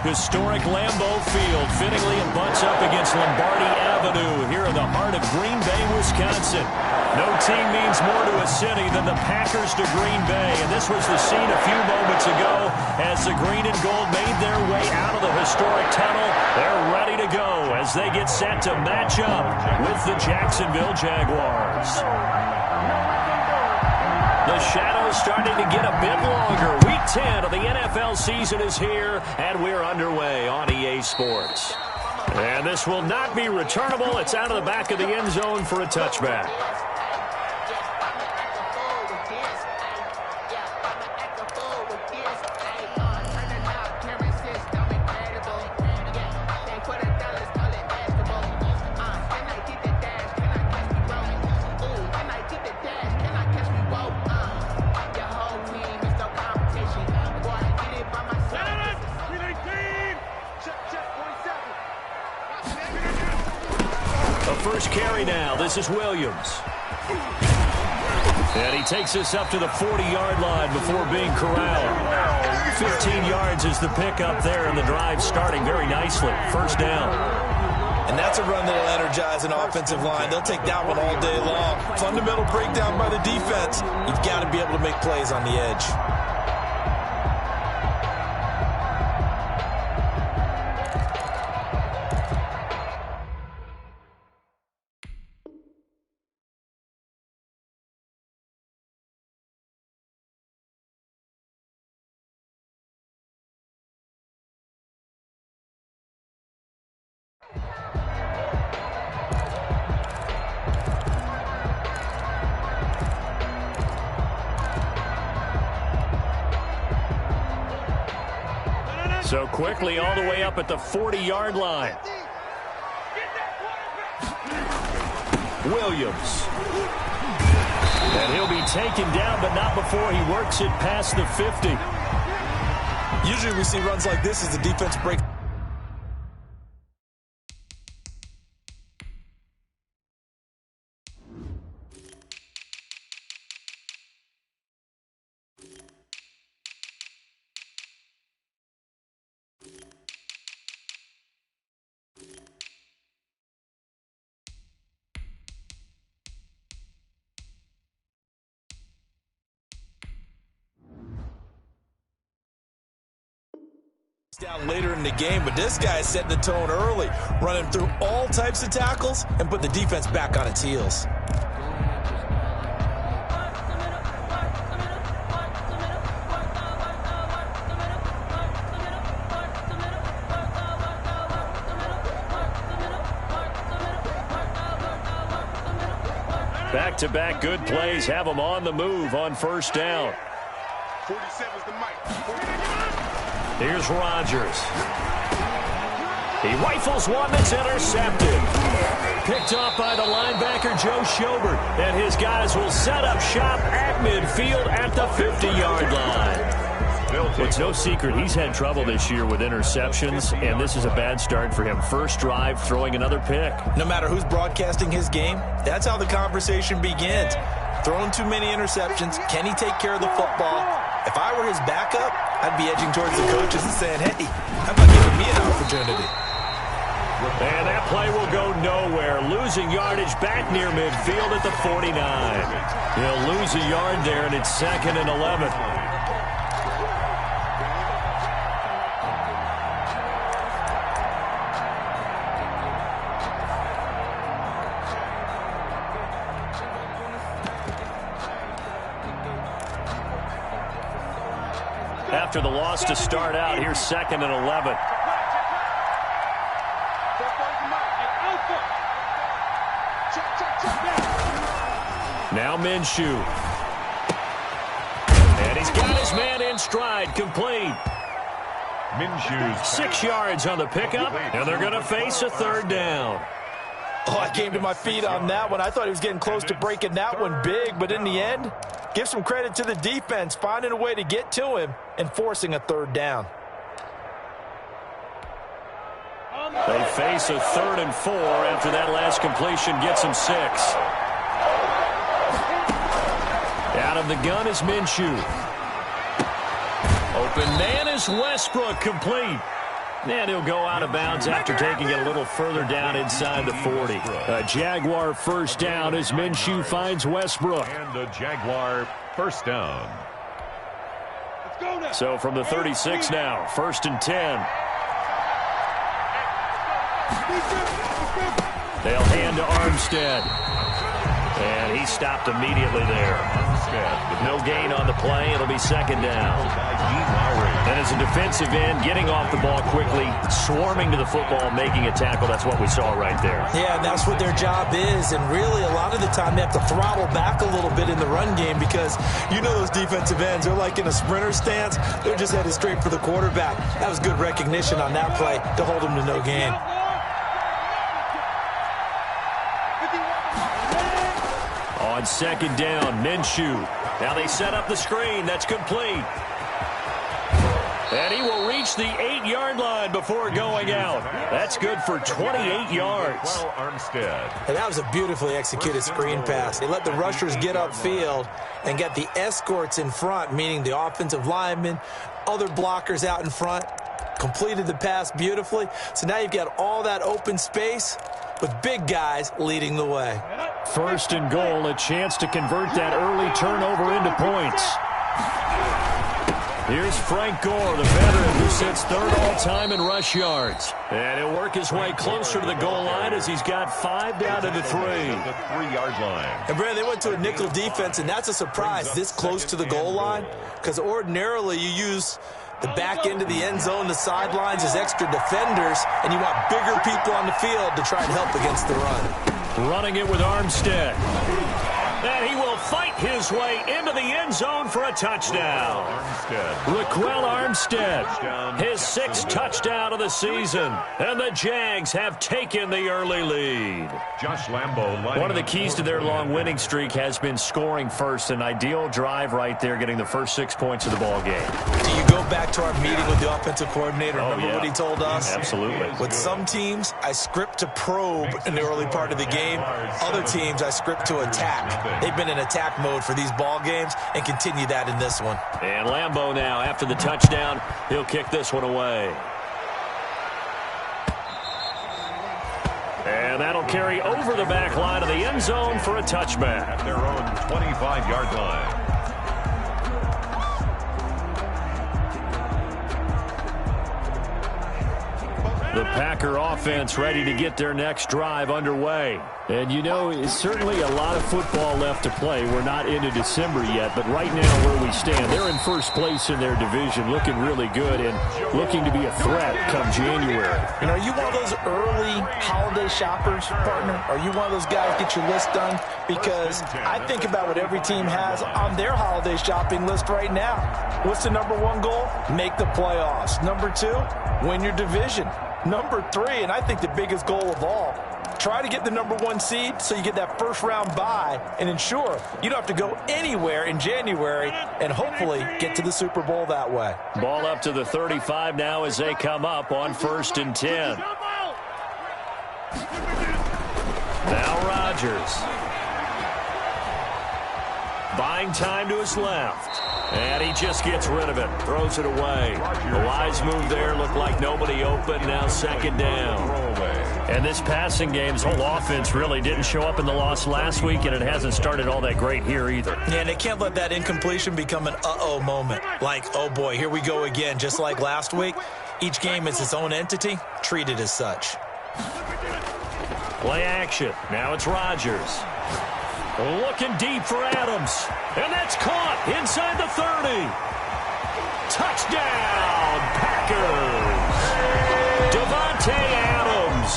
Historic Lambeau Field fittingly butts up against Lombardi Avenue here in the heart of Green Bay, Wisconsin. No team means more to a city than the Packers to Green Bay, and this was the scene a few moments ago as the green and gold made their way out of the historic tunnel. They're ready to go as they get set to match up with the Jacksonville Jaguars. The shadow's starting to get a bit longer. Week 10 of the NFL season is here, and we're underway on EA Sports. And this will not be returnable. It's out of the back of the end zone for a touchback. First carry now. This is Williams. And he takes us up to the 40-yard line before being corralled. 15 yards is the pickup there, and the drive starting very nicely. First down. And that's a run that will energize an offensive line. They'll take that one all day long. Fundamental breakdown by the defense. You've got to be able to make plays on the edge. So quickly all the way up at the 40-yard line. Williams. And he'll be taken down, but not before he works it past the 50. Usually we see runs like this as the defense breaks. Down later in the game, but this guy set the tone early, running through all types of tackles and put the defense back on its heels. Back-to-back good plays have them on the move on first down. 47's the mic. Here's Rodgers. He rifles one that's intercepted. Picked off by the linebacker, Joe Schobert. And his guys will set up shop at midfield at the 50-yard line. It's no secret he's had trouble this year with interceptions, and this is a bad start for him. First drive, throwing another pick. No matter who's broadcasting his game, that's how the conversation begins. Throwing too many interceptions. Can he take care of the football? If I were his backup, I'd be edging towards the coaches and saying, hey, how about giving me an opportunity? And that play will go nowhere. Losing yardage back near midfield at the 49. He'll lose a yard there, and it's 2nd and 11. After the loss to start out, here's 2nd and 11. Now Minshew. And he's got his man in stride, complete. Minshew's 6 yards on the pickup, and they're going to face a third down. Oh, I came to my feet on that one. I thought he was getting close to breaking that one big, but in the end, give some credit to the defense, finding a way to get to him and forcing a third down. They face a 3rd and 4 after that last completion gets him 6. Out of the gun is Minshew. Open man is Westbrook, complete. And he'll go out of bounds after taking it a little further down inside the 40. A Jaguar first down as Minshew finds Westbrook. And a Jaguar first down. So from the 36 now, 1st and 10. They'll hand to Armstead. And he stopped immediately there. With no gain on the play, it'll be 2nd down. And as a defensive end, getting off the ball quickly, swarming to the football, making a tackle, that's what we saw right there. Yeah, and that's what their job is. And really, a lot of the time, they have to throttle back a little bit in the run game because you know those defensive ends, they're like in a sprinter stance. They're just headed straight for the quarterback. That was good recognition on that play to hold him to no gain. On 2nd down, Minshew. Now they set up the screen. That's complete. And he will reach the 8-yard line before going out. That's good for 28 yards. Well, Armstead. And that was a beautifully executed screen pass. They let the rushers get upfield and get the escorts in front, meaning the offensive linemen, other blockers out in front, completed the pass beautifully. So now you've got all that open space with big guys leading the way. 1st and goal, a chance to convert that early turnover into points. Here's Frank Gore, the veteran who sits 3rd all-time in rush yards. And he'll work his way closer to the goal line as he's got 5 down to the 3. The 3-yard line. And, Brandon, they went to a nickel defense, and that's a surprise this close to the goal line because ordinarily you use the back end of the end zone, the sidelines as extra defenders, and you want bigger people on the field to try and help against the run. Running it with Armstead. And he will fight his way into the end zone for a touchdown. Raquel Armstead, his 6th touchdown of the season. And the Jags have taken the early lead. Josh Lambo. One of the keys to their long winning streak has been scoring first. An ideal drive right there, getting the first 6 points of the ball game. Do you go back to our meeting with the offensive coordinator? Remember what he told us? Absolutely. With some teams, I script to probe in the early part of the game. Other teams, I script to attack. They've been in attack mode for these ball games and continue that in this one. And Lambo now, after the touchdown, he'll kick this one away. And that'll carry over the back line of the end zone for a touchback. At their own 25-yard line. The Packer offense ready to get their next drive underway. And, you know, it's certainly a lot of football left to play. We're not into December yet, but right now where we stand, they're in first place in their division, looking really good and looking to be a threat come January. And are you one of those early holiday shoppers, partner? Are you one of those guys get your list done? Because I think about what every team has on their holiday shopping list right now. What's the #1 goal? Make the playoffs. #2, win your division. #3, and I think the biggest goal of all, try to get the #1 seed so you get that first-round bye and ensure you don't have to go anywhere in January and hopefully get to the Super Bowl that way. Ball up to the 35 now as they come up on 1st and 10. Now Rodgers. Buying time to his left. And he just gets rid of it. Throws it away. A wise move there. Looked like nobody open. Now 2nd down. And this passing game's whole offense really didn't show up in the loss last week, and it hasn't started all that great here either. Yeah, and they can't let that incompletion become an uh-oh moment. Like, oh boy, here we go again. Just like last week, each game is its own entity. Treat it as such. Play action. Now it's Rodgers. Looking deep for Adams. And that's caught inside the 30. Touchdown, Packers. Davante Adams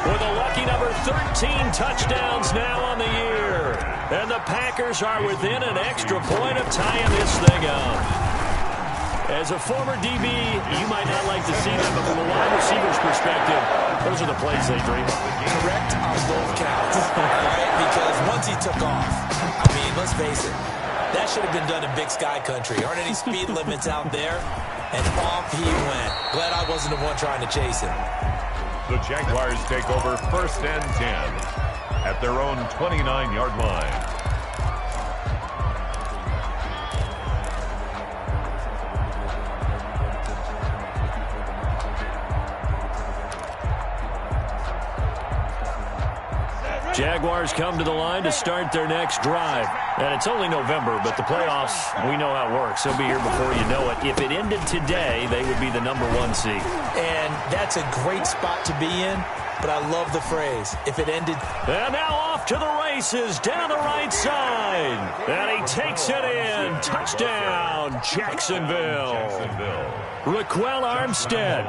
with a lucky number 13 touchdowns now on the year. And the Packers are within an extra point of tying this thing up. As a former DB, you might not like to see that, but from a wide receiver's perspective, those are the plays they dream of. Correct on both counts. All right, because once he took off, I mean, let's face it, that should have been done in Big Sky Country. Aren't any speed limits out there? And off he went. Glad I wasn't the one trying to chase him. The Jaguars take over 1st and 10 at their own 29-yard line. Jaguars come to the line to start their next drive. And it's only November, but the playoffs, we know how it works. They'll be here before you know it. If it ended today, they would be the #1 seed. And that's a great spot to be in, but I love the phrase, if it ended. And now off to the races down the right side. And he takes it in. Touchdown, Jacksonville. Raquel Armstead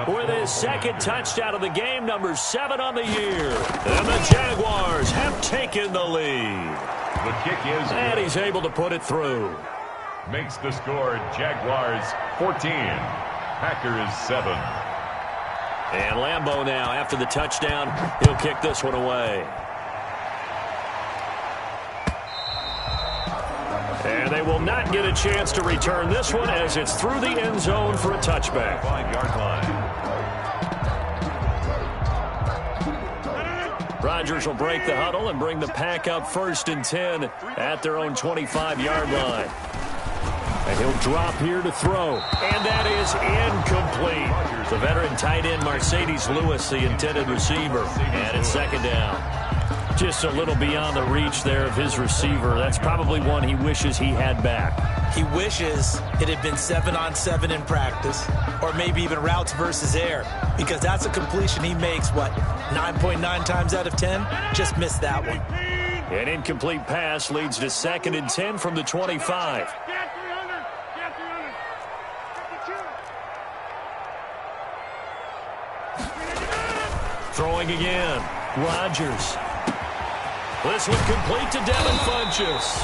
with his second touchdown of the game, number 7 on the year. And the Jaguars have taken the lead. The kick is and he's able to put it through. Makes the score Jaguars 14, Packers 7. And Lambeau now, after the touchdown, he'll kick this one away. And they will not get a chance to return this one as it's through the end zone for a touchback. 5-yard line. Rodgers will break the huddle and bring the pack up 1st and 10 at their own 25-yard line. And he'll drop here to throw. And that is incomplete. The veteran tight end Mercedes Lewis, the intended receiver. And it's 2nd down. Just a little beyond the reach there of his receiver. That's probably one he wishes he had back. He wishes it had been 7-on-7 in practice, or maybe even routes versus air, because that's a completion he makes, 9.9 times out of 10? Just missed that one. An incomplete pass leads to 2nd and 10 from the 25. Throwing again. Rodgers. This one complete to Devin Funchess.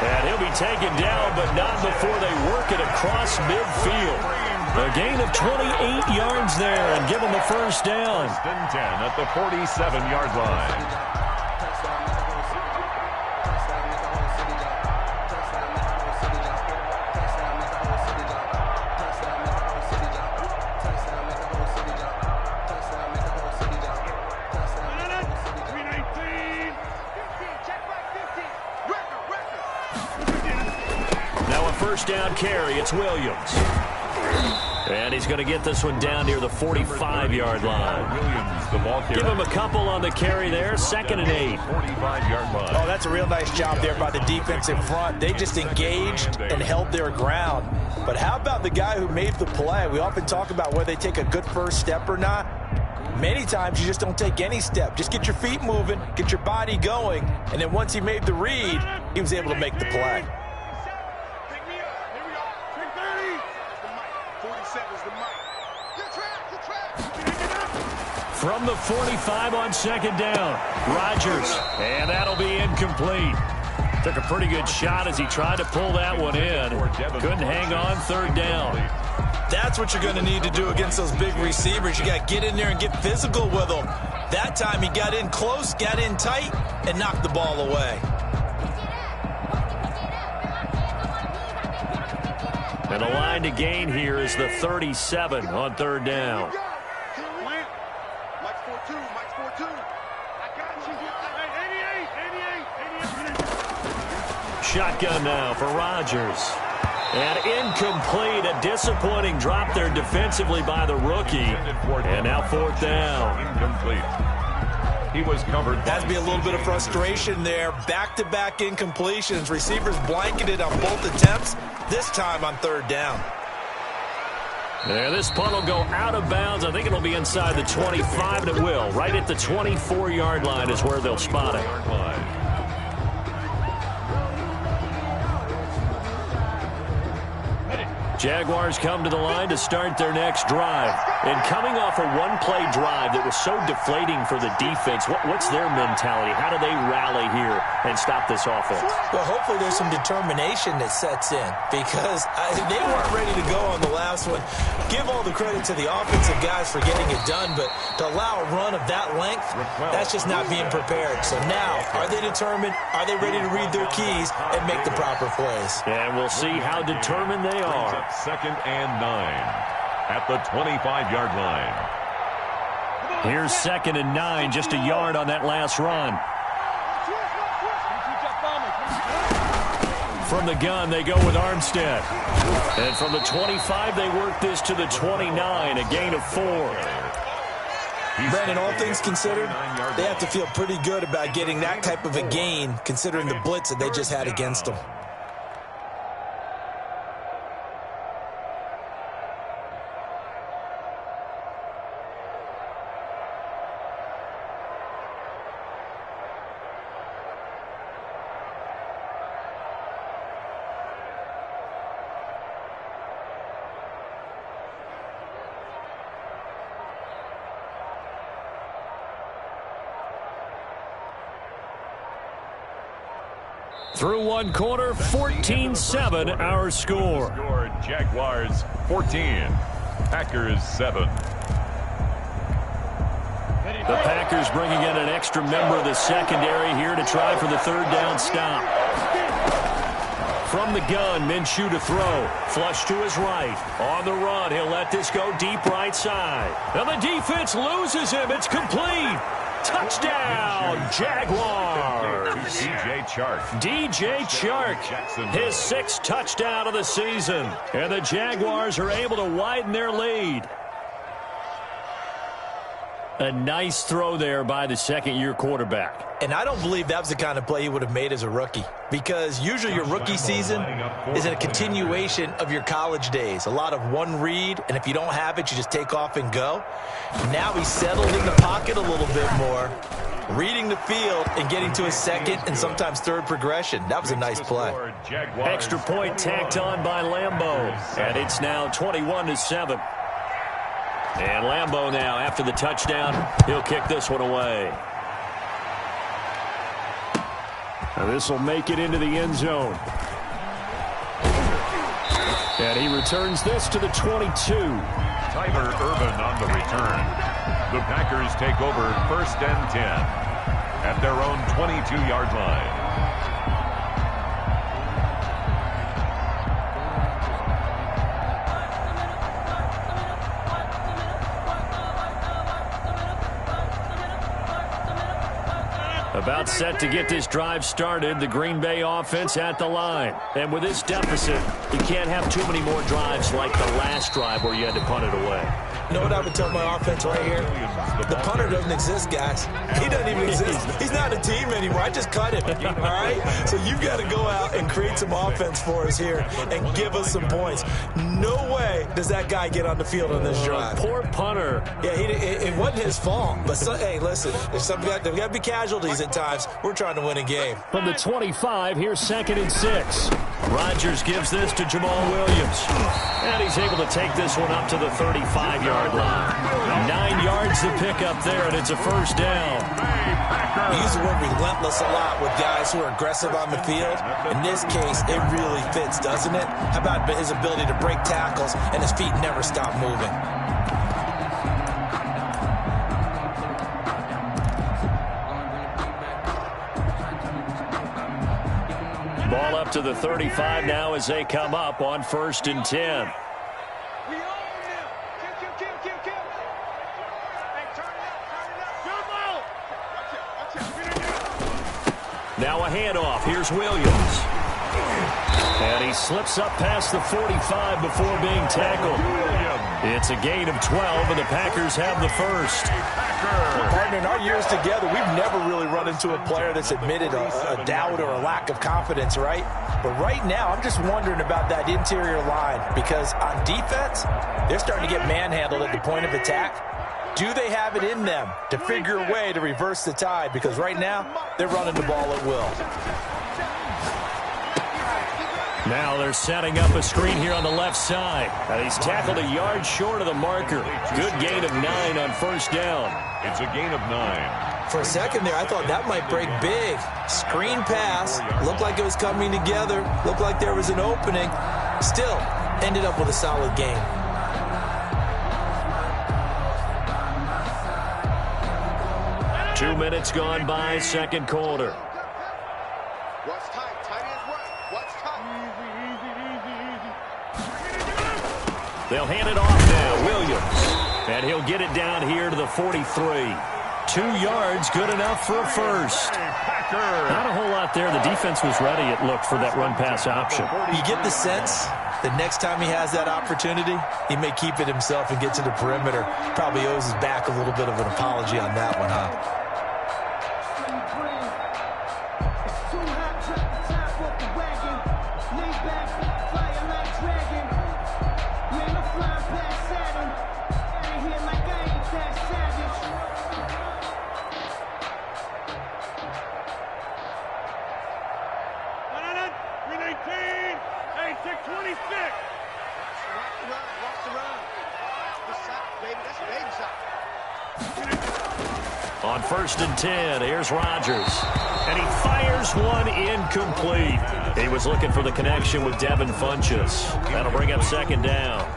And he'll be taken down, but not before they work it across midfield. A gain of 28 yards there and give them a 1st down. 1st and 10 at the 47-yard line. Down carry, it's Williams. And he's going to get this one down near the 45-yard line. Williams, the ball carrier. Give him a couple on the carry there, 2nd and 8. 45-yard line. Oh, that's a real nice job there by the defense in front. They just engaged and held their ground. But how about the guy who made the play? We often talk about whether they take a good first step or not. Many times you just don't take any step. Just get your feet moving, get your body going, and then once he made the read, he was able to make the play. From the 45 on 2nd down, Rodgers, and that'll be incomplete. Took a pretty good shot as he tried to pull that one in. Couldn't hang on, 3rd down. That's what you're going to need to do against those big receivers. You got to get in there and get physical with them. That time he got in close, got in tight, and knocked the ball away. And the line to gain here is the 37 on 3rd down. Shotgun now for Rodgers. And incomplete. A disappointing drop there defensively by the rookie. And now 4th down. Incomplete. He was covered. Has to be a little bit of frustration there. Back-to-back incompletions. Receivers blanketed on both attempts. This time on 3rd down. Yeah, this punt will go out of bounds. I think it'll be inside the 25, and it will. Right at the 24-yard line is where they'll spot it. Jaguars come to the line to start their next drive. And coming off a one-play drive that was so deflating for the defense, what's their mentality? How do they rally here and stop this offense? Well, hopefully there's some determination that sets in because they weren't ready to go on the last one. Give all the credit to the offensive guys for getting it done, but to allow a run of that length, that's just not being prepared. So now, are they determined? Are they ready to read their keys and make the proper plays? And we'll see how determined they are. 2nd and 9 at the 25-yard line. Here's 2nd and 9, just a yard on that last run. From the gun, they go with Armstead. And from the 25, they work this to the 29, a gain of 4. Brandon, all things considered, they have to feel pretty good about getting that type of a gain, considering the blitz that they just had against them. Through one quarter, 14-7 our score. Jaguars 14, Packers 7. The Packers bringing in an extra member of the secondary here to try for the third down stop. From the gun, Minshew to throw. Flush to his right. On the run, he'll let this go deep right side. And the defense loses him. It's complete. Touchdown, Jaguars. DJ Chark, his 6th touchdown of the season. And the Jaguars are able to widen their lead. A nice throw there by the second-year quarterback. And I don't believe that was the kind of play he would have made as a rookie, because usually your rookie season is a continuation of your college days. A lot of one read, and if you don't have it, you just take off and go. Now he's settled in the pocket a little bit more, reading the field and getting to his second and sometimes third progression. That was a nice play. Extra point tacked on by Lambeau, and it's now 21-7. And Lambeau now, after the touchdown, he'll kick this one away. And this will make it into the end zone. And he returns this to the 22. Tyler Ervin on the return. The Packers take over 1st and 10 at their own 22-yard line. About set to get this drive started, the Green Bay offense at the line. And with this deficit, you can't have too many more drives like the last drive where you had to punt it away. You know what I would tell my offense right here? The punter doesn't exist, guys. He doesn't even exist. He's not a team anymore. I just cut him, all right? So you've got to go out and create some offense for us here and give us some points. No way does that guy get on the field on this drive. Poor punter. Yeah, it wasn't his fault. But, hey, listen, there's got to be casualties at times. We're trying to win a game. From the 25, here's 2nd and 6. Rodgers gives this to Jamal Williams. And he's able to take this one up to the 35-yard line. 9 yards to pick up there, and it's a first down. We use the word relentless a lot with guys who are aggressive on the field. In this case, it really fits, doesn't it? How about his ability to break tackles and his feet never stop moving? Ball up to the 35 now as they come up on 1st and 10. Now a handoff. Here's Williams. And he slips up past the 45 before being tackled. It's a gain of 12, and the Packers have the first. Partner, in our years together, we've never really run into a player that's admitted a doubt or a lack of confidence, right? But right now, I'm just wondering about that interior line, because on defense, they're starting to get manhandled at the point of attack. Do they have it in them to figure a way to reverse the tide? Because right now, they're running the ball at will. Now they're setting up a screen here on the left side. And he's tackled a yard short of the marker. Good gain of 9 on 1st down. It's a gain of 9. For a second there, I thought that might break big. Screen pass. Looked like it was coming together. Looked like there was an opening. Still, ended up with a solid game. Two minutes gone by, second quarter. What's tight? Tight is what? What's tight? They'll hand it off now, Williams. And he'll get it down here to the 43. 2 yards, good enough for a first. Not a whole lot there. The defense was ready, it looked, for that run-pass option. You get the sense the next time he has that opportunity, he may keep it himself and get to the perimeter. Probably owes his back a little bit of an apology on that one, huh? On 1st and 10, here's Rodgers. And he fires one incomplete. He was looking for the connection with Devin Funchess. That'll bring up 2nd down.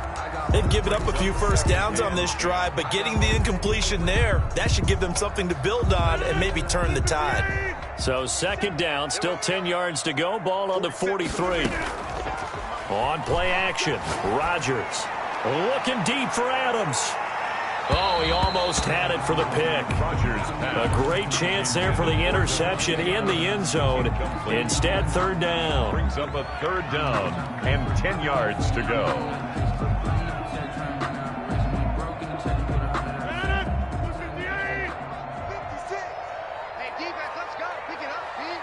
They've given up a few first downs on this drive, but getting the incompletion there, that should give them something to build on and maybe turn the tide. So 2nd down, still 10 yards to go. Ball on the 43. On play action, Rodgers looking deep for Adams. Oh, he almost had it for the pick. A great chance there for the interception in the end zone. Instead, 3rd down. Brings up a 3rd down and 10 yards to go. Hey, defense, let's go. Pick it up, Pete.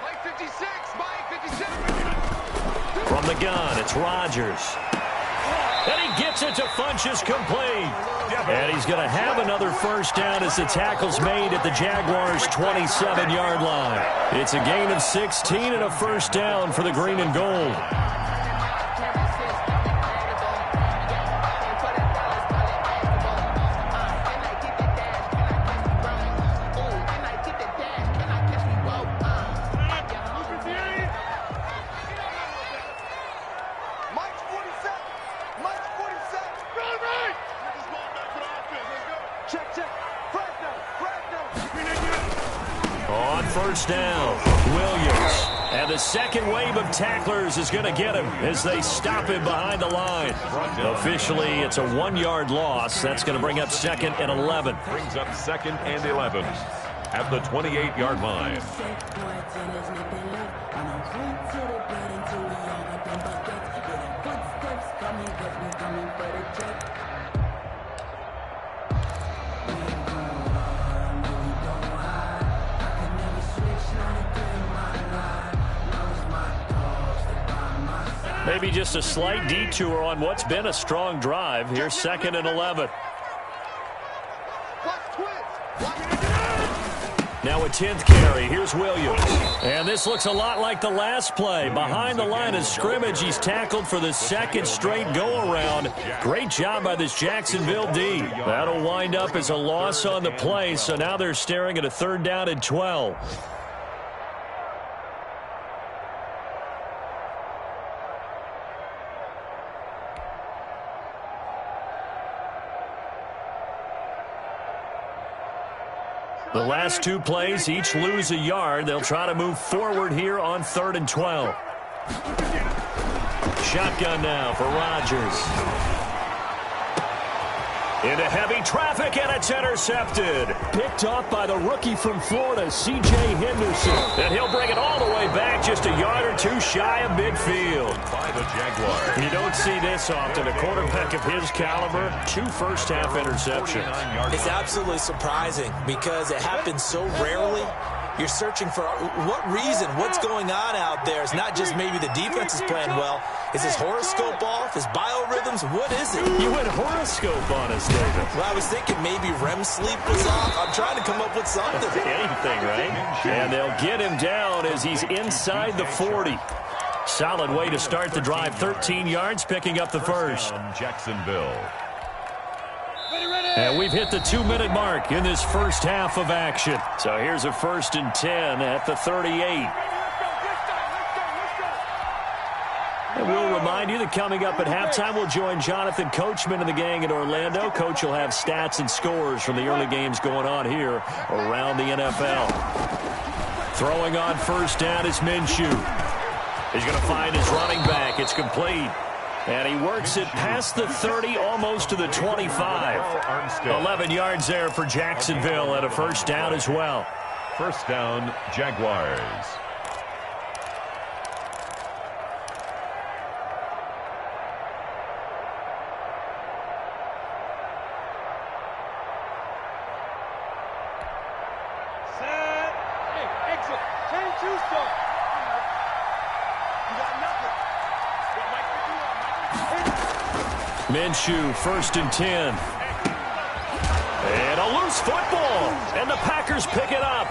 Mike 56, Mike 57. From the gun, it's Rodgers. And he gets it to Funchess complete. And he's going to have another first down as the tackle's made at the Jaguars' 27-yard line. It's a gain of 16 and a first down for the green and gold. On 1st down, Williams. And the second wave of tacklers is going to get him as they stop him behind the line. Officially, it's a 1-yard loss. That's going to bring up 2nd and 11. Brings up 2nd and 11 at the 28-yard line. Maybe just a slight detour on what's been a strong drive. Here's 2nd and 11. Now a 10th carry. Here's Williams. And this looks a lot like the last play. Behind the line of scrimmage, he's tackled for the 2nd straight go-around. Great job by this Jacksonville D. That'll wind up as a loss on the play, so now they're staring at a 3rd down and 12. The last 2 plays each lose a yard. They'll try to move forward here on 3rd and 12. Shotgun now for Rodgers. Into heavy traffic, and it's intercepted. Picked off by the rookie from Florida, C.J. Henderson. And he'll bring it all the way back just a yard or 2 shy of midfield. By the Jaguars. You don't see this often. A quarterback of his caliber, 2 first-half interceptions. It's absolutely surprising because it happens so rarely. You're searching for what reason, what's going on out there. It's not just maybe the defense is playing well. Is his horoscope off? His biorhythms? What is it? You went horoscope on us, David. Well, I was thinking maybe REM sleep was off. I'm trying to come up with something. Anything, right? And they'll get him down as he's inside the 40. Solid way to start the drive. 13 yards, picking up the first. Jacksonville. And we've hit the 2-minute mark in this first half of action. So here's a 1st and 10 at the 38. And we'll remind you that coming up at halftime, we'll join Jonathan Coachman and the gang in Orlando. Coach will have stats and scores from the early games going on here around the NFL. Throwing on 1st down is Minshew. He's going to find his running back. It's complete. And he works it past the 30, almost to the 25. 11 yards there for Jacksonville and a 1st down as well. 1st down, Jaguars. Minshew, 1st and 10. And a loose football. And the Packers pick it up.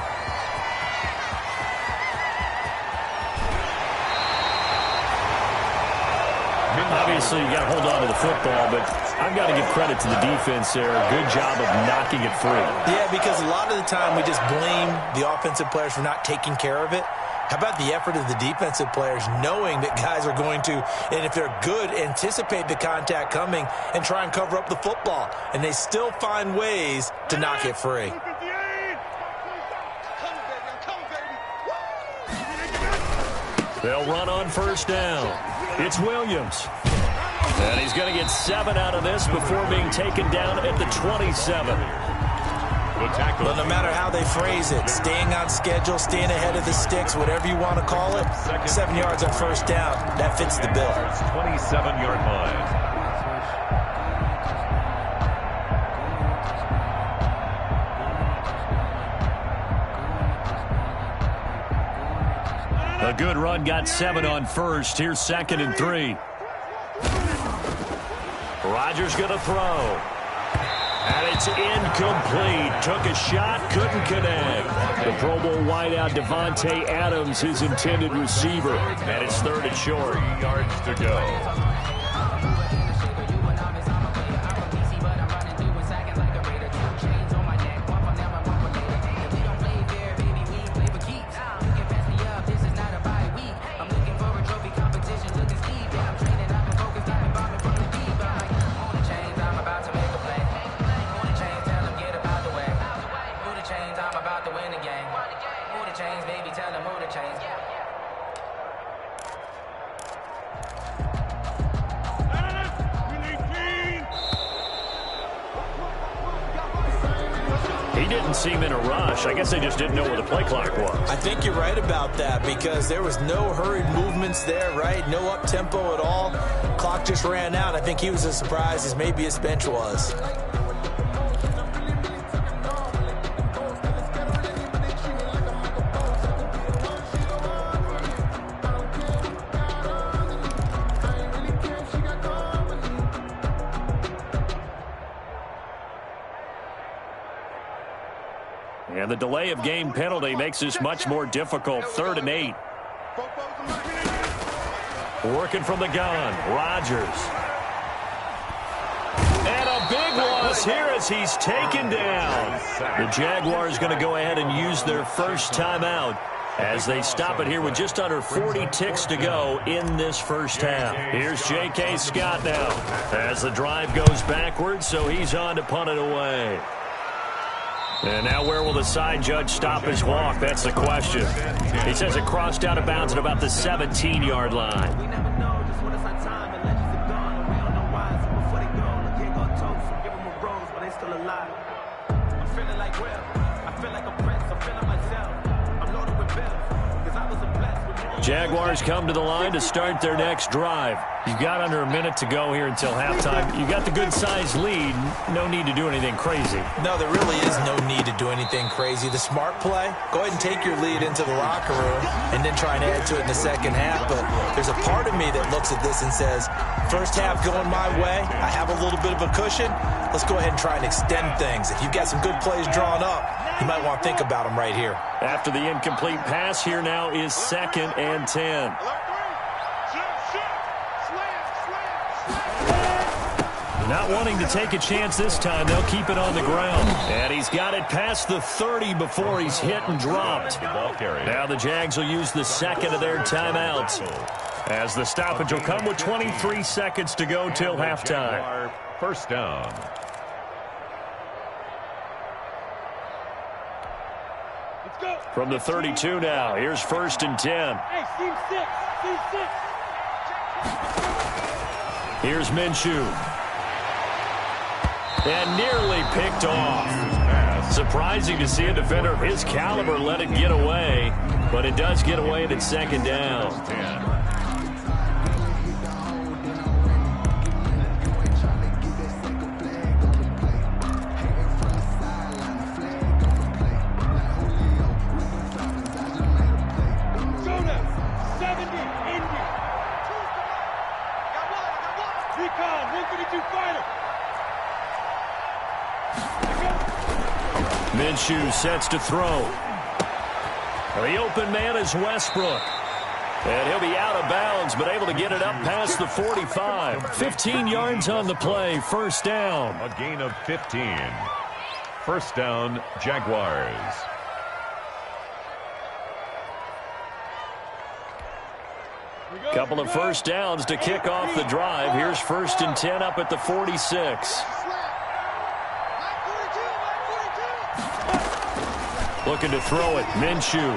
Obviously, you got to hold on to the football, but I've got to give credit to the defense there. Good job of knocking it free. Yeah, because a lot of the time we just blame the offensive players for not taking care of it. How about the effort of the defensive players knowing that guys are going to, and if they're good, anticipate the contact coming and try and cover up the football. And they still find ways to knock it free. They'll run on 1st down. It's Williams. And he's going to get 7 out of this before being taken down at the 27. But no matter how they phrase it, staying on schedule, staying ahead of the sticks, whatever you want to call it, 7 yards on 1st down, that fits the bill. 27-yard line. A good run got 7 on 1st. Here's 2nd and 3. Rodgers going to throw. And it's incomplete. Took a shot, couldn't connect. The Pro Bowl wideout Devontae Adams, his intended receiver. And it's 3rd and short. 3 yards to go. He didn't seem in a rush. I guess they just didn't know where the play clock was. I think you're right about that because there was no hurried movements there, right? No up-tempo at all. Clock just ran out. I think he was as surprised as maybe his bench was. And the delay of game penalty makes this much more difficult. 3rd and 8. Working from the gun, Rodgers. And a big loss here as he's taken down. The Jaguars going to go ahead and use their first timeout as they stop it here with just under 40 ticks to go in this first half. Here's J.K. Scott now as the drive goes backwards, so he's on to punt it away. And now where will the side judge stop his walk? That's the question. He says it crossed out of bounds at about the 17-yard line. We never know just what it's our time and legends are gone. And we don't know why, so before they go, I can't go toast. So give them a rose, but they still alive. I'm feeling like Will. I feel like a prince. I'm feeling myself. I'm loaded with bills, because I was a blessed with more. Jaguars come to the line to start their next drive. You've got under a minute to go here until halftime. You got the good-sized lead. No need to do anything crazy. No, there really is no need to do anything crazy. The smart play, go ahead and take your lead into the locker room and then try and add to it in the second half. But there's a part of me that looks at this and says, first half going my way, I have a little bit of a cushion. Let's go ahead and try and extend things. If you've got some good plays drawn up, you might want to think about them right here. After the incomplete pass, here now is 2nd and 10. Not wanting to take a chance this time, they'll keep it on the ground. And he's got it past the 30 before he's hit and dropped. Now the Jags will use the second of their timeouts, as the stoppage will come with 23 seconds to go till halftime. First down. From the 32 now, here's 1st and 10. Hey, team 6. Here's Minshew. And nearly picked off. Surprising to see a defender of his caliber let it get away, but it does get away and it's 2nd down. Minshew sets to throw. The open man is Westbrook. And he'll be out of bounds, but able to get it up past the 45. 15 yards on the play, first down. A gain of 15. First down, Jaguars. Couple of first downs to kick off the drive. Here's 1st and 10 up at the 46. Looking to throw it, Minshew.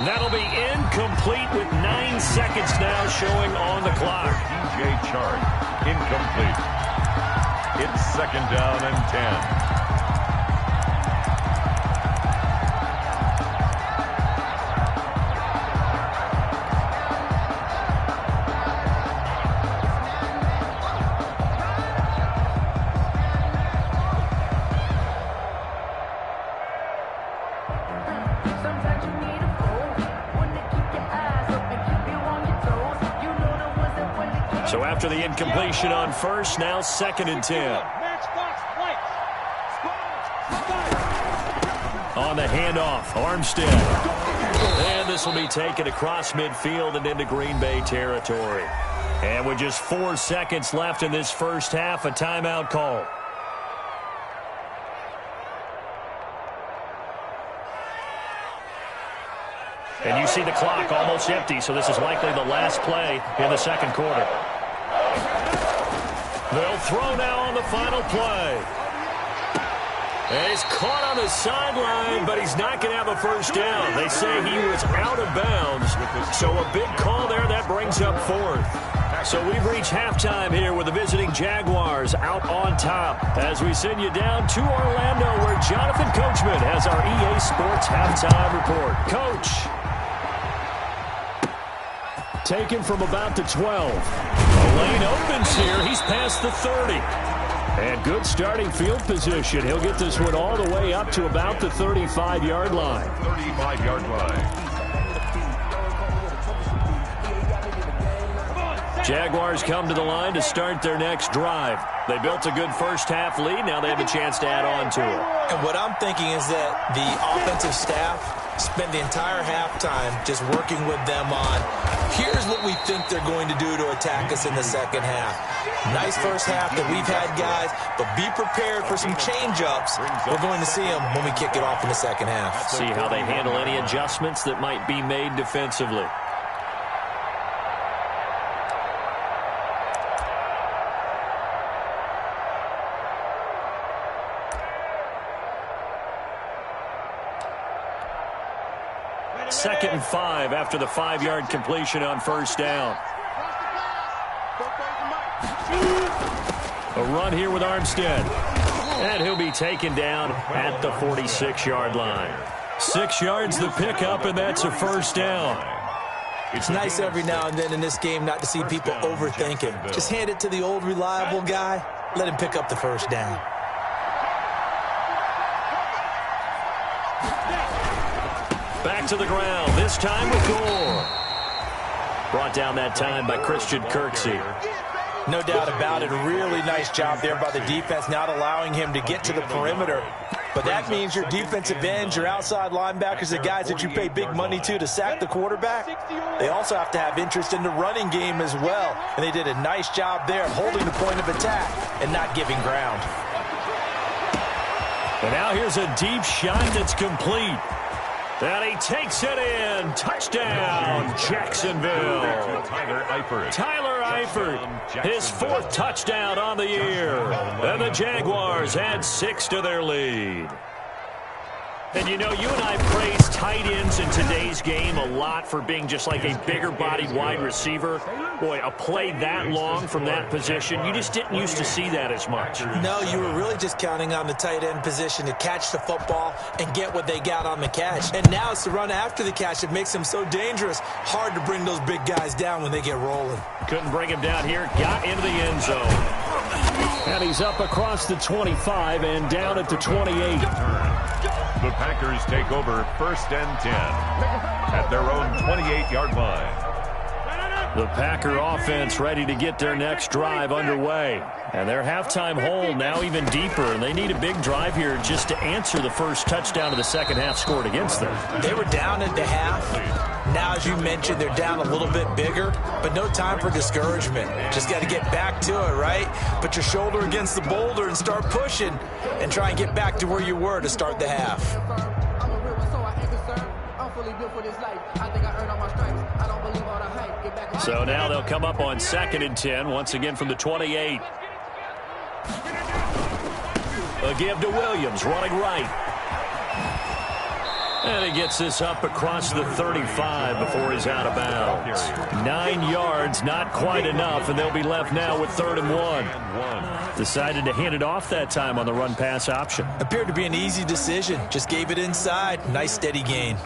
That'll be incomplete with 9 seconds now showing on the clock. DJ Chark, incomplete. It's 2nd down and 10. So after the incompletion on first, now 2nd and 10. On the handoff, Armstead. And this will be taken across midfield and into Green Bay territory. And with just 4 seconds left in this first half, a timeout call. And you see the clock almost empty, so this is likely the last play in the second quarter. They'll throw now on the final play. And he's caught on the sideline, but he's not going to have a first down. They say he was out of bounds, so a big call there. That brings up 4th. So we've reached halftime here with the visiting Jaguars out on top as we send you down to Orlando where Jonathan Coachman has our EA Sports halftime report. Coach. Taken from about the 12. The lane opens here. He's past the 30. And good starting field position. He'll get this one all the way up to about the 35-yard line. 35-yard line. Jaguars come to the line to start their next drive. They built a good first-half lead. Now they have a chance to add on to it. And what I'm thinking is that the offensive staff spent the entire halftime just working with them on, here's what we think they're going to do to attack us in the second half. Nice first half that we've had, guys, but be prepared for some change-ups. We're going to see them when we kick it off in the second half. See how they handle any adjustments that might be made defensively. Second and 5 after the 5-yard completion on first down. A run here with Armstead. And he'll be taken down at the 46-yard line. 6 yards the pickup, and that's a first down. It's nice every now and then in this game not to see people overthink it. Just hand it to the old reliable guy. Let him pick up the first down. Back to the ground, this time with Gore. Brought down that time by Christian Kirksey. No doubt about it. A really nice job there by the defense, not allowing him to get to the perimeter. But that means your defensive ends, your outside linebackers, the guys that you pay big money to sack the quarterback, they also have to have interest in the running game as well. And they did a nice job there holding the point of attack and not giving ground. And now here's a deep shot that's complete. And he takes it in. Touchdown, Jacksonville. Tyler Eifert, his 4th touchdown on the year. And the Jaguars add 6 to their lead. And you know, you and I praise tight ends in today's game a lot for being just like a bigger-bodied wide receiver. Boy, a play that long from that position, you just didn't used to see that as much. No, you were really just counting on the tight end position to catch the football and get what they got on the catch. And now it's the run after the catch that makes them so dangerous. Hard to bring those big guys down when they get rolling. Couldn't bring him down here. Got into the end zone. And he's up across the 25 and down at the 28. The Packers take over 1st and 10 at their own 28-yard line. The Packer offense ready to get their next drive underway. And their halftime hole now even deeper, and they need a big drive here just to answer the first touchdown of the second half scored against them. They were down at the half. Now, as you mentioned, they're down a little bit bigger, but no time for discouragement. Just got to get back to it, right? Put your shoulder against the boulder and start pushing and try and get back to where you were to start the half. So now they'll come up on 2nd and 10, once again from the 28. A give to Williams, running right. And he gets this up across the 35 before he's out of bounds. 9 yards, not quite enough, and they'll be left now with 3rd and 1. Decided to hand it off that time on the run-pass option. Appeared to be an easy decision. Just gave it inside. Nice, steady gain.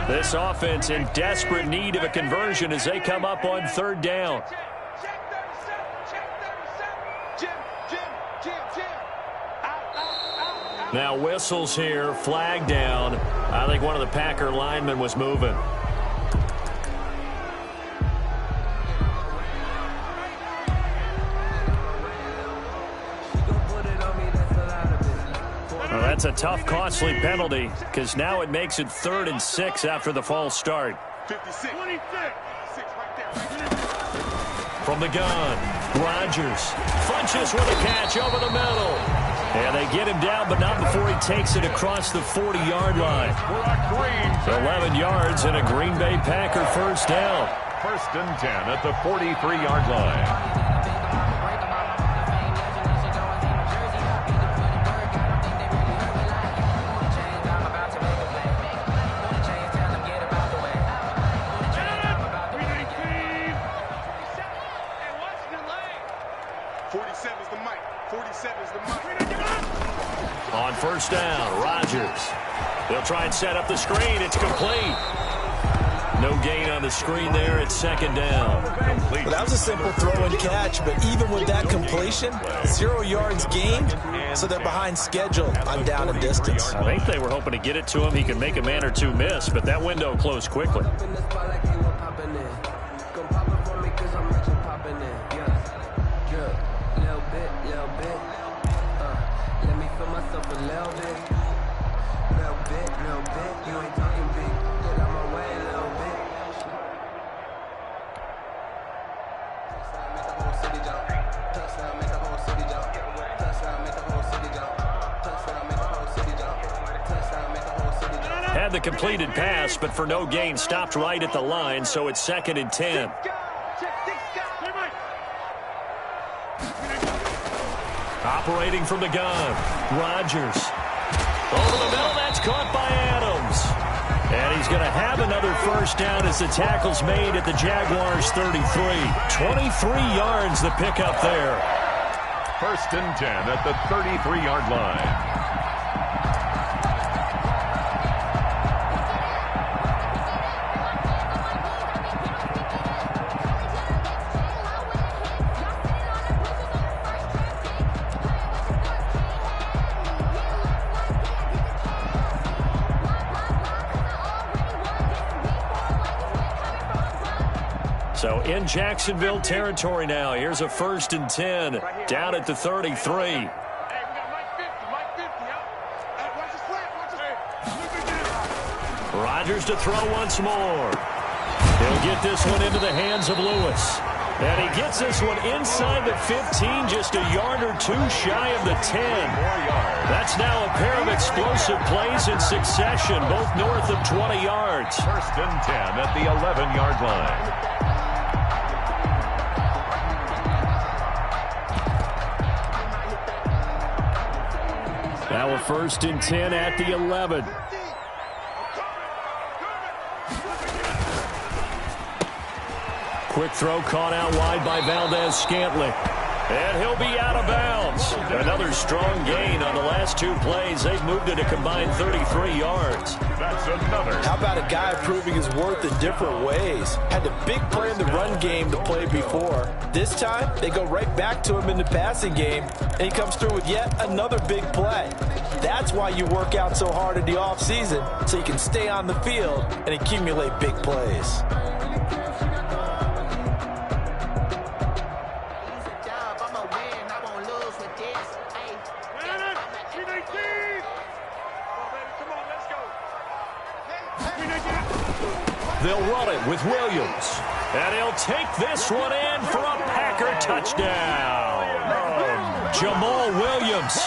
This offense in desperate need of a conversion as they come up on 3rd down. Now whistles here, flag down. I think one of the Packer linemen was moving. Well, that's a tough, costly penalty because now it makes it 3rd and 6 after the false start. 56. From the gun, Rodgers punches with a catch over the middle. And they get him down, but not before he takes it across the 40-yard line. 11 yards and a Green Bay Packer first down. 1st and 10 at the 43-yard line. On 1st down, Rodgers. They'll try and set up the screen. It's complete. No gain on the screen there. It's 2nd down. Well, that was a simple throw and catch, but even with that completion, 0 yards gained, so they're behind schedule on down and distance. I think they were hoping to get it to him. He could make a man or two miss, but that window closed quickly. Had the completed pass, but for no gain, stopped right at the line, so it's 2nd and 10. Operating from the gun, Rodgers. Over the middle, that's caught by Adams. And he's going to have another first down as the tackle's made at the Jaguars' 33. 23 yards the pickup there. 1st and 10 at the 33-yard line. So in Jacksonville territory now. Here's a 1st and 10 down at the 33. Rodgers to throw once more. He'll get this one into the hands of Lewis. And he gets this one inside the 15, just a yard or two shy of the 10. That's now a pair of explosive plays in succession, both north of 20 yards. 1st and 10 at the 11-yard line. Now a 1st and 10 at the 11. Quick throw caught out wide by Valdez-Scantling. And he'll be out of bounds. Another strong gain on the last two plays. They've moved it a combined 33 yards. That's another. How about a guy proving his worth in different ways? Had the big play in the run game to play before. This time, they go right back to him in the passing game, and he comes through with yet another big play. That's why you work out so hard in the offseason, so you can stay on the field and accumulate big plays. They'll run it with Williams. And he'll take this one in for a Packer touchdown. Jamal Williams,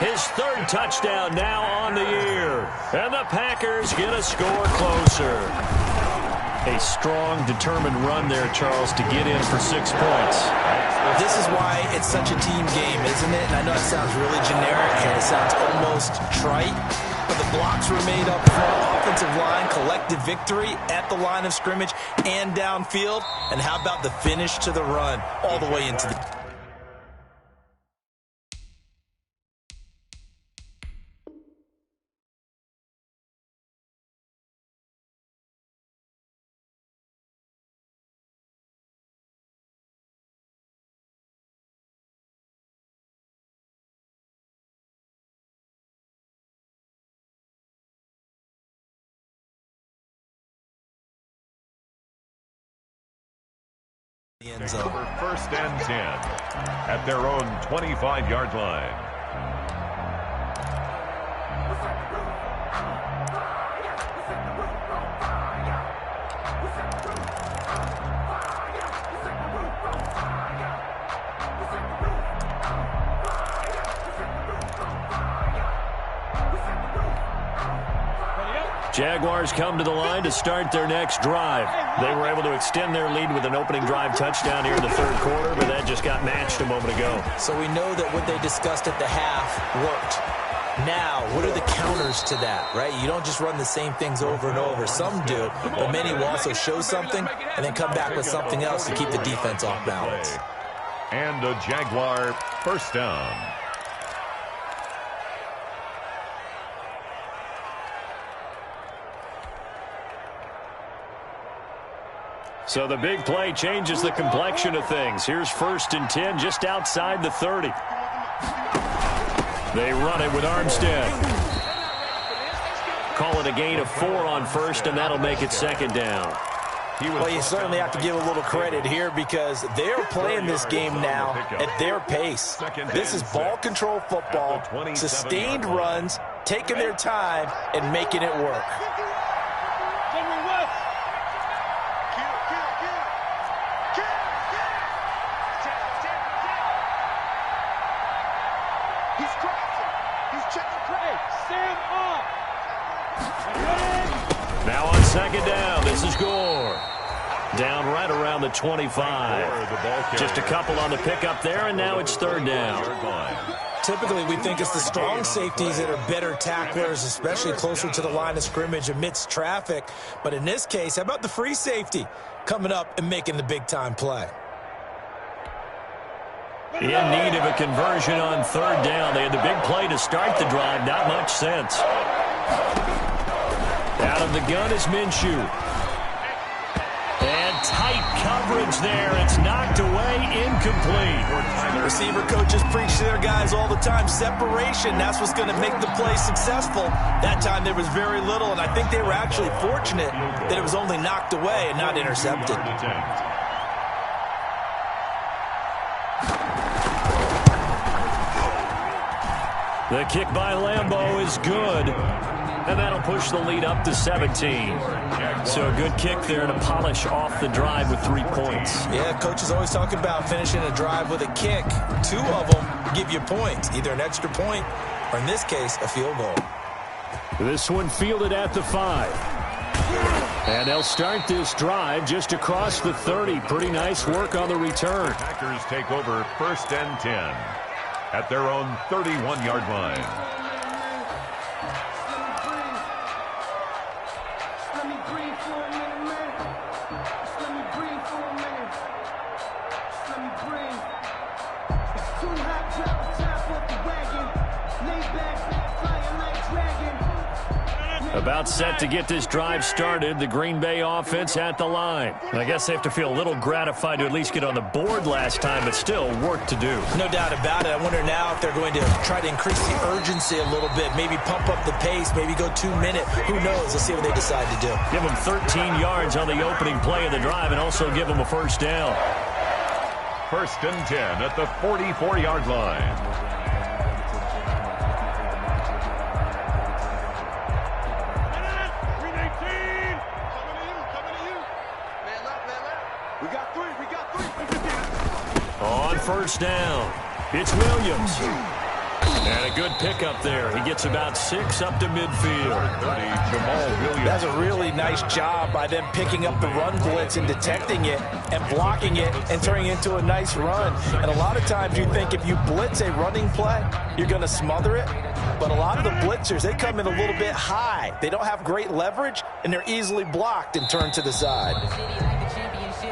his third touchdown now on the year. And the Packers get a score closer. A strong, determined run there, Charles, to get in for 6 points. This is why it's such a team game, isn't it? And I know it sounds really generic and it sounds almost trite, but the blocks were made up front. Offensive line, collective victory at the line of scrimmage and downfield. And how about the finish to the run all the way into the... end zone. For first and 10 at their own 25-yard line. Jaguars come to the line to start their next drive. They were able to extend their lead with an opening drive touchdown here in the third quarter, but that just got matched a moment ago. So we know that what they discussed at the half worked. Now, what are the counters to that, right? You don't just run the same things over and over. Some do, but many will also show something and then come back with something else to keep the defense off balance. And a Jaguar first down. So the big play changes the complexion of things. Here's first and 10 just outside the 30. They run it with Armstead. Call it a gain of 4 on first, and that'll make it second down. Well, you certainly have to give a little credit here because they're playing this game now at their pace. This is ball control football, sustained runs, taking their time, and making it work. Now on second down, this is Gore. Down right around the 25. Just a couple on the pickup there, and now it's third down. Typically, we think it's the strong safeties that are better tacklers, especially closer to the line of scrimmage amidst traffic. But in this case, how about the free safety coming up and making the big-time play? In need of a conversion on third down. They had the big play to start the drive. Not much sense. Out of the gun is Minshew. And tight coverage there. It's knocked away, incomplete. Receiver coaches preach to their guys all the time. Separation, that's what's going to make the play successful. That time there was very little, and I think they were actually fortunate that it was only knocked away and not intercepted. The kick by Lambeau is good. And that'll push the lead up to 17. So a good kick there to polish off the drive with 3 points. Yeah, coach is always talking about finishing a drive with a kick. 2 of them give you points, either an extra point or, in this case, a field goal. This one fielded at the 5. And they'll start this drive just across the 30. Pretty nice work on the return. Packers take over first and 10 at their own 31-yard line. About set to get this drive started. The Green Bay offense at the line. I guess they have to feel a little gratified to at least get on the board last time, but still work to do. No doubt about it. I wonder now if they're going to try to increase the urgency a little bit, maybe pump up the pace, maybe go 2 minute. Who knows? Let's see what they decide to do. Give them 13 yards on the opening play of the drive and also give them a first down. 1st and 10 at the 44-yard line. On first down, it's Williams. And a good pickup there. He gets about 6 up to midfield. Jamal Williams. That's a really nice job by them picking up the run blitz and detecting it and blocking it and turning it into a nice run. And a lot of times you think if you blitz a running play, you're going to smother it. But a lot of the blitzers, they come in a little bit high. They don't have great leverage, and they're easily blocked and turned to the side.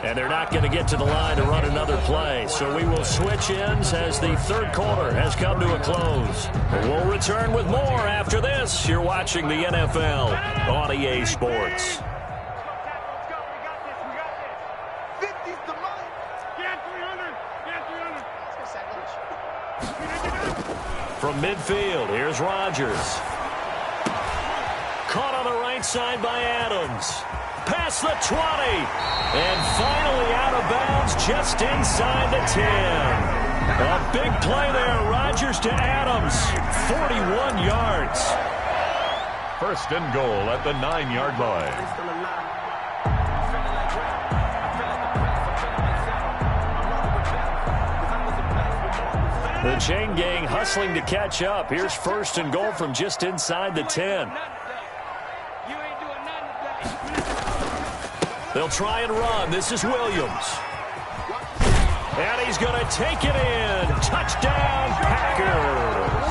And they're not going to get to the line to run another play. So we will switch ends as the third quarter has come to a close. We'll return with more after this. You're watching the NFL on EA Sports. From midfield, here's Rodgers. Caught on the right side by Adams. Past the 20. And finally out of bounds just inside the 10. A big play there. Rodgers to Adams. 41 yards. 1st and goal at the 9-yard line. The chain gang hustling to catch up. Here's 1st and goal from just inside the 10. They'll try and run. This is Williams. And he's going to take it in. Touchdown, Packers.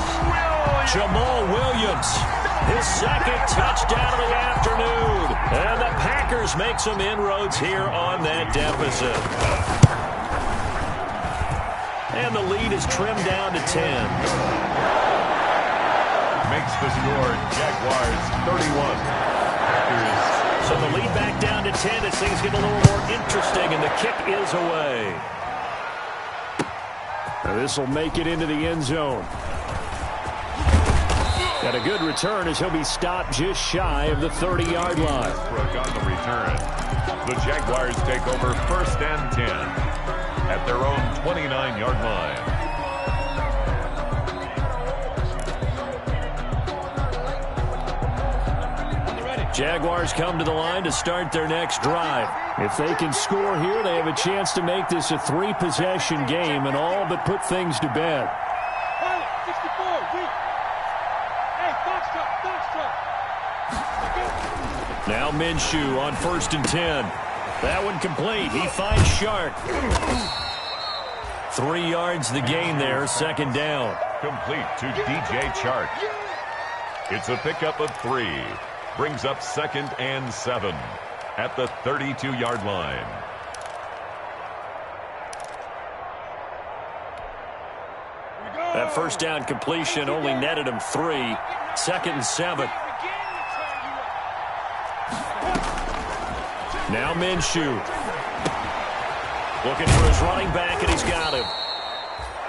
Jamal Williams, his 2nd touchdown of the afternoon. And the Packers make some inroads here on that deficit. And the lead is trimmed down to 10. Makes the score Jaguars 31. Packers. So the lead back down to 10 as things get a little more interesting, and the kick is away. Now this will make it into the end zone. Got a good return as he'll be stopped just shy of the 30-yard line. On the return. The Jaguars take over 1st and 10 at their own 29-yard line. Jaguars come to the line to start their next drive. If they can score here, they have a chance to make this a 3-possession game and all but put things to bed. Now Minshew on 1st and 10. That one complete. He finds Shark. 3 yards the gain there, 2nd down. Complete to DJ Chark. It's a pickup of 3. Brings up 2nd and 7 at the 32-yard line. That 1st down completion only netted him 3. 2nd and 7. Now Minshew. Looking for his running back, and he's got him.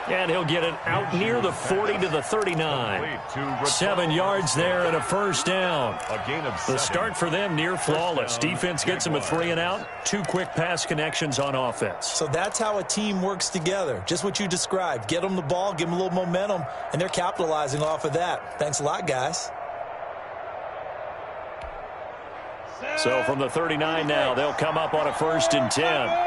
And he'll get it out near the 40 to the 39. 7 yards there and a 1st down. The start for them near flawless. Defense gets them a 3 and out. 2 quick pass connections on offense. So that's how a team works together. Just what you described. Get them the ball, give them a little momentum, and they're capitalizing off of that. Thanks a lot, guys. So from the 39 now, they'll come up on a 1st and 10.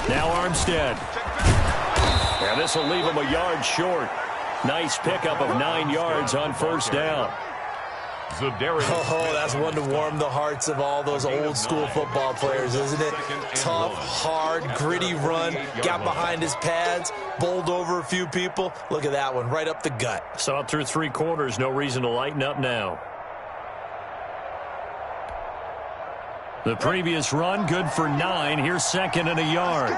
Now Armstead. And this will leave him a yard short. Nice pickup of 9 yards on 1st down. Oh, that's one to warm the hearts of all those old school football players, isn't it? Tough, hard, gritty run. Got behind his pads, bowled over a few people. Look at that one, right up the gut. Saw through 3 quarters, no reason to lighten up now. The previous run, good for 9. Here's 2nd and a yard.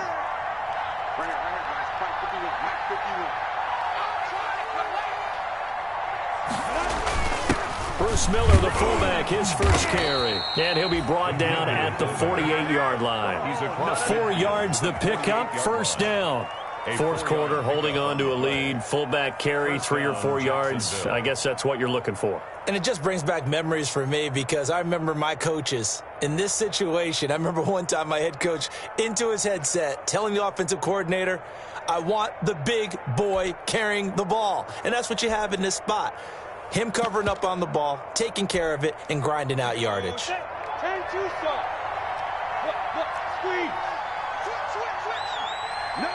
Gus Miller, the fullback, his first carry. And he'll be brought down at the 48-yard line. 4 yards the pickup, first down. Fourth quarter, holding on to a lead. Fullback carry, 3 or 4 yards. I guess that's what you're looking for. And it just brings back memories for me because I remember my coaches in this situation. I remember one time my head coach into his headset telling the offensive coordinator, I want the big boy carrying the ball. And that's what you have in this spot. Him covering up on the ball, taking care of it, and grinding out yardage. 10-2 stop. Look, squeeze. Switch. No.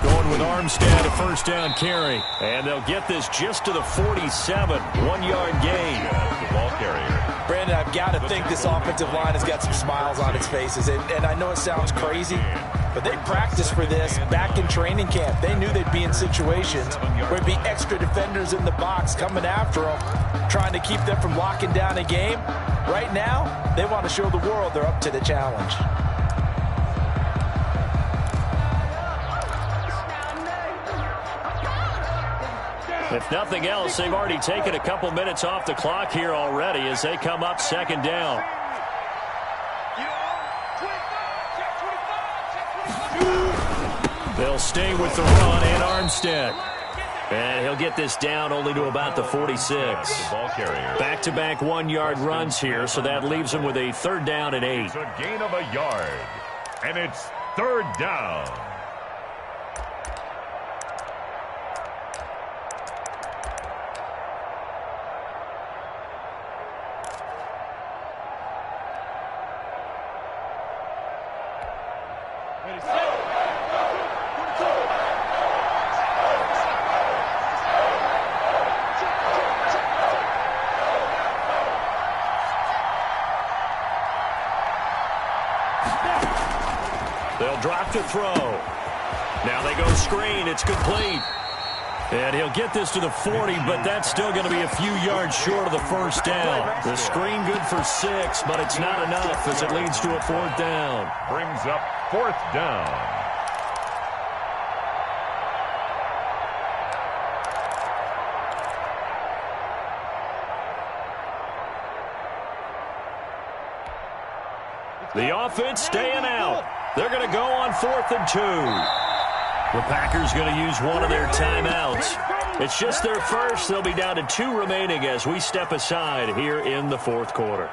Going with Armstead, a first down carry. And they'll get this just to the 47, 1-yard gain. The ball carrier. Brandon, I've got to think this offensive line has got some smiles on its faces. And I know it sounds crazy, but they practiced for this back in training camp. They knew they'd be in situations where there'd be extra defenders in the box coming after them, trying to keep them from locking down a game. Right now, they want to show the world they're up to the challenge. If nothing else, they've already taken a couple minutes off the clock here already as they come up second down. They'll stay with the run and Armstead. And he'll get this down only to about the 46. Back-to-back 1-yard runs here, so that leaves him with a third down and 8. It's a gain of a yard, and it's third down. They'll drop to throw. Now they go screen. It's complete. And he'll get this to the 40, but that's still going to be a few yards short of the first down. The screen good for 6, but it's not enough as it leads to a fourth down. Brings up fourth down. The offense staying out. They're going to go on 4th and 2. The Packers going to use one of their timeouts. It's just their first. They'll be down to 2 remaining as we step aside here in the fourth quarter.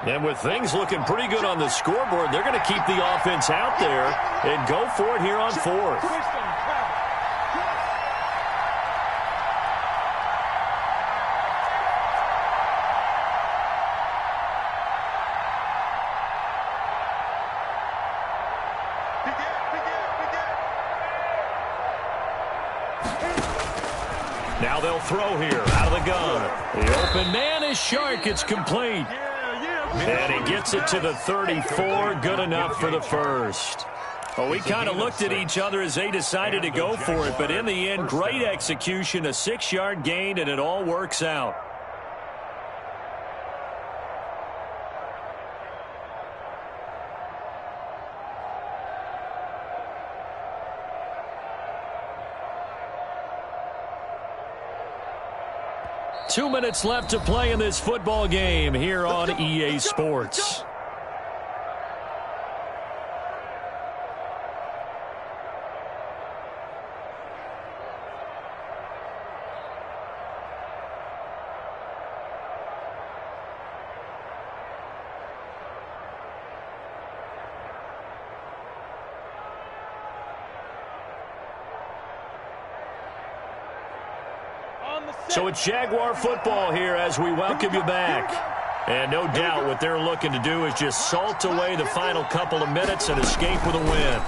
And with things looking pretty good on the scoreboard, they're going to keep the offense out there and go for it here on 4th. Now they'll throw here out of the gun. The open man is Shark. It's complete. And he gets it to the 34. Good enough for the first. Well, we kind of looked at each other as they decided to go for it. But in the end, great execution, a 6-yard gain, and it all works out. Two minutes left to play in this football game here on EA Sports. So it's Jaguar football here as we welcome you back. And no doubt what they're looking to do is just salt away the final couple of minutes and escape with a win.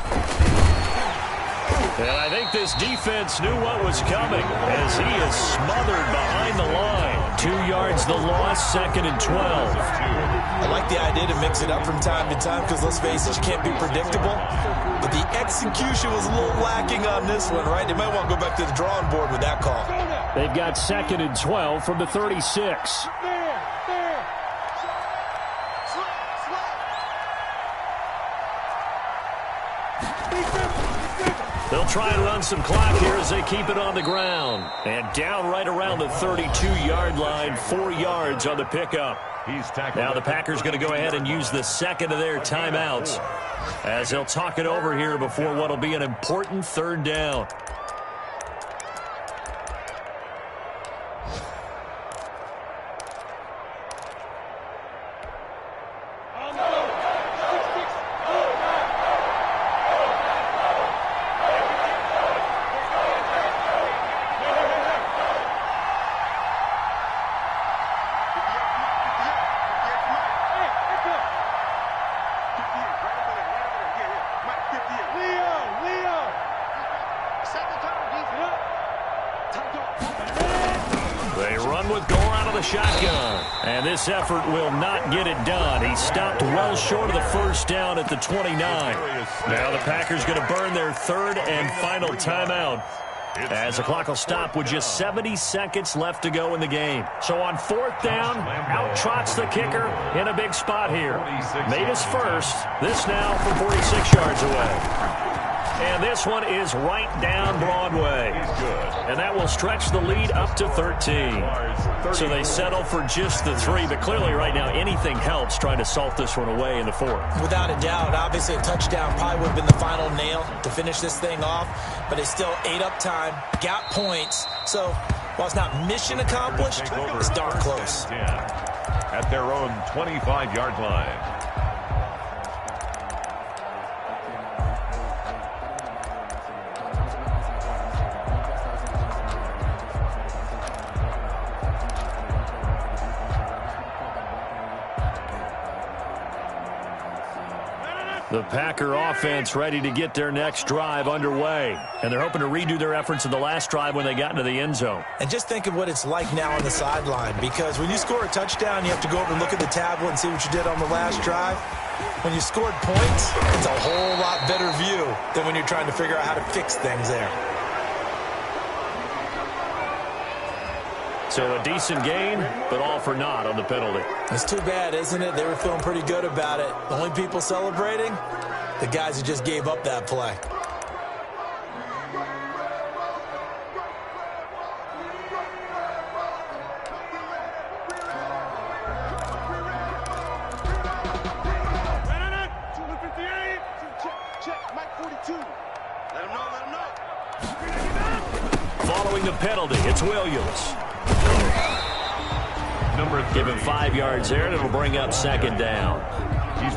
And I think this defense knew what was coming as he is smothered behind the line. 2 yards the loss, 2nd and 12. I like the idea to mix it up from time to time because, let's face it, you can't be predictable. But the execution was a little lacking on this one, right? They might want to go back to the drawing board with that call. They've got 2nd and 12 from the 36. They'll try and run some clock here as they keep it on the ground. And down right around the 32-yard line, 4 yards on the pickup. Now the Packers going to go ahead and use the second of their timeouts as they'll talk it over here before what will be an important third down. Shotgun, and this effort will not get it done. He stopped well short of the first down at the 29. Now the Packers going to burn their third and final timeout as the clock will stop with just 70 seconds left to go in the game. So on fourth down, out trots the kicker in a big spot here. Made his first. This now from 46 yards away. And this one is right down Broadway. And that will stretch the lead up to 13. So they settle for just the 3. But clearly right now anything helps trying to salt this one away in the 4th. Without a doubt, obviously a touchdown probably would have been the final nail to finish this thing off. But it's still ate up time, got points. So while it's not mission accomplished, it's darn close. At their own 25-yard line. The Packer offense ready to get their next drive underway. And they're hoping to redo their efforts in the last drive when they got into the end zone. And just think of what it's like now on the sideline, because when you score a touchdown, you have to go over and look at the tablet and see what you did on the last drive. When you scored points, it's a whole lot better view than when you're trying to figure out how to fix things there. So a decent gain, but all for naught on the penalty. It's too bad, isn't it? They were feeling pretty good about it. The only people celebrating, the guys who just gave up that play. Following the penalty, it's Williams. Give him 5 yards there, and it'll bring up second down.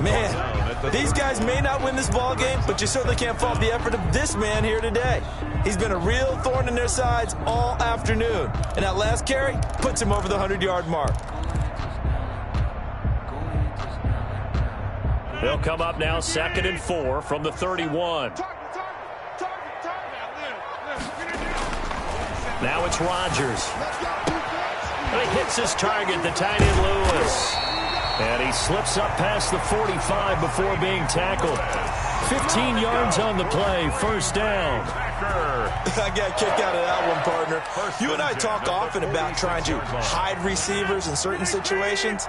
Man, these guys may not win this ball game, but you certainly can't fault the effort of this man here today. He's been a real thorn in their sides all afternoon, and that last carry puts him over the 100-yard mark. They'll come up now 2nd and 4 from the 31. Now it's Rodgers. And he hits his target, the tight end Lewis. And he slips up past the 45 before being tackled. 15 yards on the play, first down. I got a kick out of that one, partner. You and I talk often about trying to hide receivers in certain situations,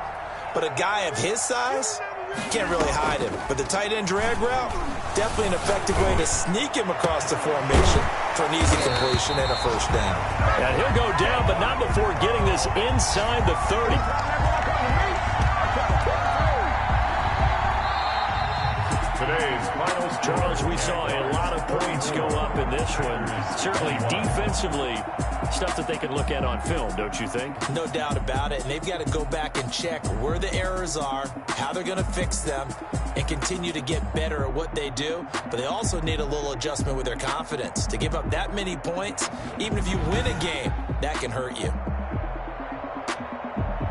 but a guy of his size, you can't really hide him. But the tight end drag route, definitely an effective way to sneak him across the formation for an easy completion and a first down. And he'll go down, but not before getting this inside the 30. Today's finals, Charles, we saw a lot of points go up in this one. Certainly defensively, stuff that they can look at on film, don't you think? No doubt about it. And they've got to go back and check where the errors are, how they're going to fix them, and continue to get better at what they do. But they also need a little adjustment with their confidence. To give up that many points, even if you win a game, that can hurt you.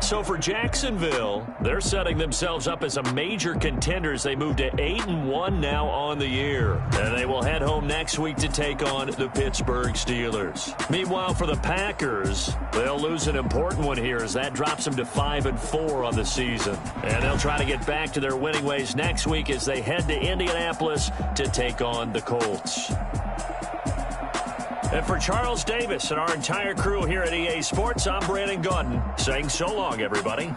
So for Jacksonville, they're setting themselves up as a major contender as they move to 8-1 now on the year. And they will head home next week to take on the Pittsburgh Steelers. Meanwhile, for the Packers, they'll lose an important one here as that drops them to 5-4 on the season. And they'll try to get back to their winning ways next week as they head to Indianapolis to take on the Colts. And for Charles Davis and our entire crew here at EA Sports, I'm Brandon Gaudin saying so long, everybody.